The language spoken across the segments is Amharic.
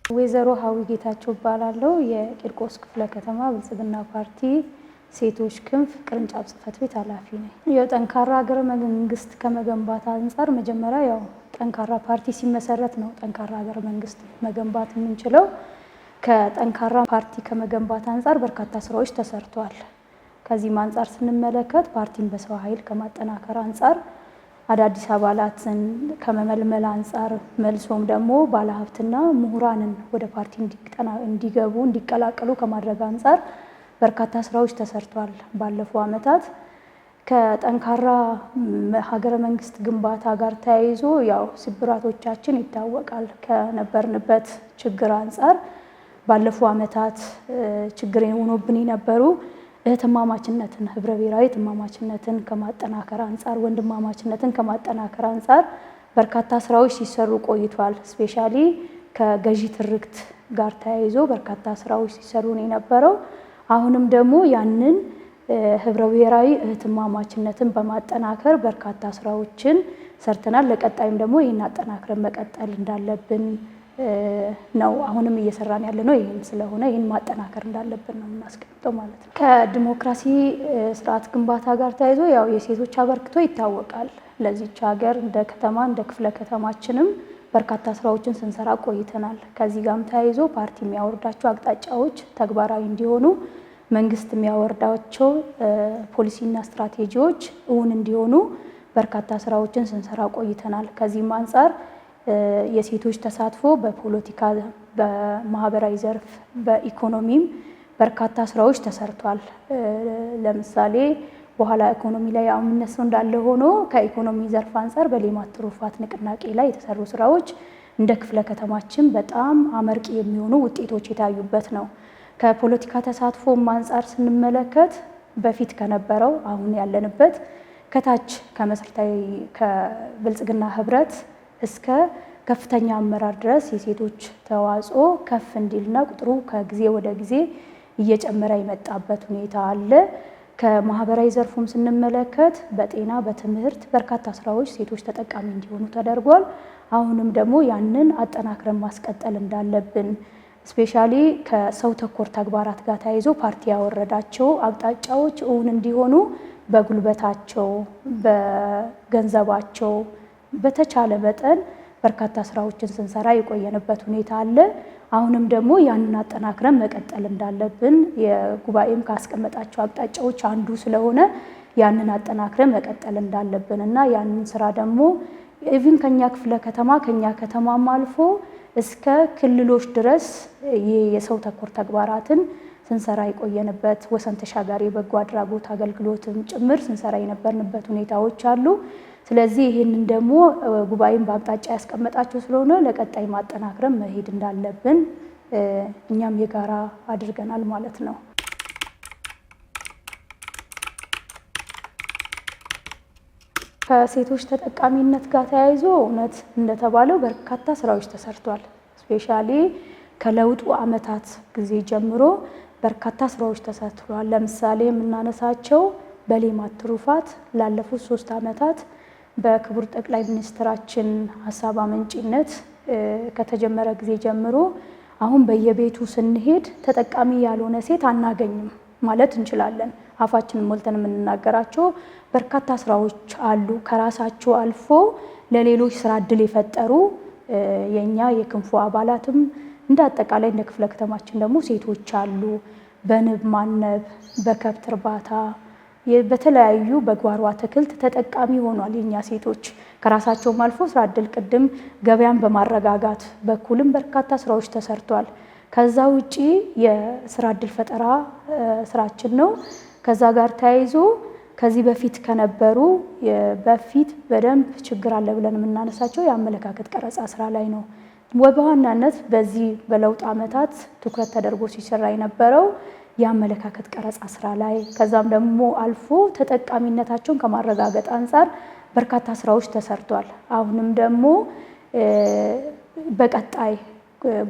ወይዘሮ ሀዊ ጌታቸው እባላለሁ። የቂርቆስ ክፍለ ከተማ ብልጽግና ፓርቲ ሴቶች ክንፍ ቅርንጫፍ ጽህፈት ቤት ኃላፊ ነኝ። የጠንካራ ሀገረ መንግስት ከመገንባት አንፃር መጀመሪያ ጠንካራ ፓርቲ ሲመሰረት ነው ጠንካራ ሀገረ መንግስት መገንባት የምንችለው። ከጠንካራ ፓርቲ ከመገንባት አንፃር በርካታ ስራዎች ተሰርተዋል። ከዚህም አንፃር ስንመለከት ፓርቲን በሰው ኃይል ከማጠናከር አንፃር አዳዲስ አባላትን ከመመልመል አንፃር መልሶም ደግሞ ባለሀብትና ምሁራንን ወደ ፓርቲ እንዲገቡ እንዲቀላቀሉ ከማድረግ አንፃር በርካታ ስራዎች ተሰርተዋል። ባለፈው ዓመታት ከጠንካራ ሀገረ መንግስት ግንባታ ጋር ተያይዞ ስብራቶቻችን ይታወቃል። ከነበርንበት ችግር አንፃር ባለፈው ዓመታት ችግር ሆኖብን የነበሩ እህትማማችነትን ህብረ ብሔራዊ እህትማማችነትን ከማጠናከር አንፃር ወንድማማችነትን ከማጠናከር አንፃር በርካታ ስራዎች ሲሰሩ ቆይቷል። ስፔሻሊ ከገዢ ትርክት ጋር ተያይዞ በርካታ ስራዎች ሲሰሩ ነው የነበረው። አሁንም ደግሞ ያንን ህብረ ብሔራዊ እህትማማችነትን በማጠናከር በርካታ ስራዎችን ሰርተናል። ለቀጣይም ደግሞ ይህን አጠናክረን መቀጠል እንዳለብን ነው አሁንም እየሰራን ያለነው። ይህን ስለሆነ ይህን ማጠናከር እንዳለብን ነው የምናስቀምጠው ማለት ነው። ከዲሞክራሲ ስርዓት ግንባታ ጋር ተያይዞ የሴቶች አበርክቶ ይታወቃል። ለዚች ሀገር እንደ ከተማ እንደ ክፍለ ከተማችንም በርካታ ስራዎችን ስንሰራ ቆይተናል። ከዚህ ጋርም ተያይዞ ፓርቲ የሚያወርዳቸው አቅጣጫዎች ተግባራዊ እንዲሆኑ መንግስት የሚያወርዳቸው ፖሊሲና ስትራቴጂዎች እውን እንዲሆኑ በርካታ ስራዎችን ስንሰራ ቆይተናል። ከዚህም አንፃር የሴቶች ተሳትፎ በፖለቲካ፣ በማህበራዊ ዘርፍ፣ በኢኮኖሚም በርካታ ስራዎች ተሰርቷል። ለምሳሌ በኋላ ኢኮኖሚ ላይ የሚነሳው እንዳለ ሆኖ ከኢኮኖሚ ዘርፍ አንፃር በሌማት ትሩፋት ንቅናቄ ላይ የተሰሩ ስራዎች እንደ ክፍለ ከተማችን በጣም አመርቂ የሚሆኑ ውጤቶች የታዩበት ነው። ከፖለቲካ ተሳትፎም አንፃር ስንመለከት በፊት ከነበረው አሁን ያለንበት ከታች ከመሰረታዊ ከብልጽግና ህብረት እስከ ከፍተኛ አመራር ድረስ የሴቶች ተዋጽኦ ከፍ እንዲልና ቁጥሩ ከጊዜ ወደ ጊዜ እየጨመረ የመጣበት ሁኔታ አለ። ከማህበራዊ ዘርፉም ስንመለከት በጤና፣ በትምህርት በርካታ ስራዎች ሴቶች ተጠቃሚ እንዲሆኑ ተደርጓል። አሁንም ደግሞ ያንን አጠናክረን ማስቀጠል እንዳለብን ስፔሻሊ ከሰው ተኮር ተግባራት ጋር ተያይዞ ፓርቲ ያወረዳቸው አቅጣጫዎች እውን እንዲሆኑ በጉልበታቸው፣ በገንዘባቸው በተቻለ መጠን በርካታ ስራዎችን ስንሰራ የቆየንበት ሁኔታ አለ። አሁንም ደግሞ ያንን አጠናክረን መቀጠል እንዳለብን የጉባኤም ካስቀመጣቸው አቅጣጫዎች አንዱ ስለሆነ ያንን አጠናክረን መቀጠል እንዳለብን እና ያንን ስራ ደግሞ ኢቭን ከኛ ክፍለ ከተማ ከኛ ከተማም አልፎ እስከ ክልሎች ድረስ የሰው ተኮር ተግባራትን ስንሰራ የቆየንበት ወሰን ተሻጋሪ የበጎ አድራጎት አገልግሎትም ጭምር ስንሰራ የነበርንበት ሁኔታዎች አሉ። ስለዚህ ይህንን ደግሞ ጉባኤም በአቅጣጫ ያስቀመጣቸው ስለሆነ ለቀጣይ ማጠናክረን መሄድ እንዳለብን እኛም የጋራ አድርገናል ማለት ነው። ከሴቶች ተጠቃሚነት ጋር ተያይዞ እውነት እንደተባለው በርካታ ስራዎች ተሰርቷል። ስፔሻሊ ከለውጡ ዓመታት ጊዜ ጀምሮ በርካታ ስራዎች ተሰርተዋል። ለምሳሌ የምናነሳቸው በሌማት ትሩፋት ላለፉት 3 ዓመታት በክቡር ጠቅላይ ሚኒስትራችን ሀሳብ አመንጪነት ከተጀመረ ጊዜ ጀምሮ አሁን በየቤቱ ስንሄድ ተጠቃሚ ያልሆነ ሴት አናገኝም ማለት እንችላለን። አፋችንን ሞልተን የምንናገራቸው በርካታ ስራዎች አሉ። ከራሳቸው አልፎ ለሌሎች ስራ እድል የፈጠሩ የኛ የክንፉ አባላትም እንደ አጠቃላይ እንደ ክፍለ ከተማችን ደግሞ ሴቶች አሉ። በንብ ማነብ፣ በከብት እርባታ፣ በተለያዩ በጓሮ አትክልት ተጠቃሚ ሆኗል። የኛ ሴቶች ከራሳቸውም አልፎ ስራ እድል ቅድም ገበያን በማረጋጋት በኩልም በርካታ ስራዎች ተሰርቷል። ከዛ ውጪ የስራ እድል ፈጠራ ስራችን ነው። ከዛ ጋር ተያይዞ ከዚህ በፊት ከነበሩ በፊት በደንብ ችግር አለ ብለን የምናነሳቸው የአመለካከት ቀረጻ ስራ ላይ ነው። በዋናነት በዚህ በለውጥ ዓመታት ትኩረት ተደርጎ ሲሰራ የነበረው የአመለካከት ቀረጻ ስራ ላይ ከዛም ደግሞ አልፎ ተጠቃሚነታቸውን ከማረጋገጥ አንፃር በርካታ ስራዎች ተሰርቷል። አሁንም ደግሞ በቀጣይ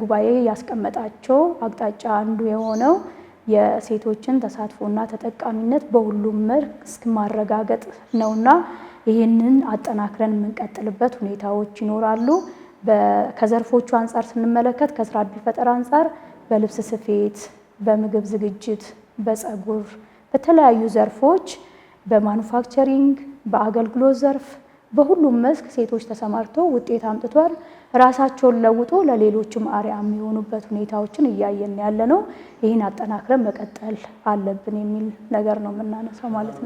ጉባኤ ያስቀመጣቸው አቅጣጫ አንዱ የሆነው የሴቶችን ተሳትፎና ተጠቃሚነት በሁሉም መስክ ማረጋገጥ ነውና ይህንን አጠናክረን የምንቀጥልበት ሁኔታዎች ይኖራሉ። ከዘርፎቹ አንፃር ስንመለከት ከስራ ዕድል ፈጠራ አንፃር በልብስ ስፌት፣ በምግብ ዝግጅት፣ በፀጉር፣ በተለያዩ ዘርፎች በማኑፋክቸሪንግ፣ በአገልግሎት ዘርፍ በሁሉም መስክ ሴቶች ተሰማርተው ውጤት አምጥቷል። ራሳቸውን ለውጦ ለሌሎችም አርአያ የሚሆኑበት ሁኔታዎችን እያየን ያለነው። ይህን አጠናክረን መቀጠል አለብን የሚል ነገር ነው የምናነሳው ማለት ነው።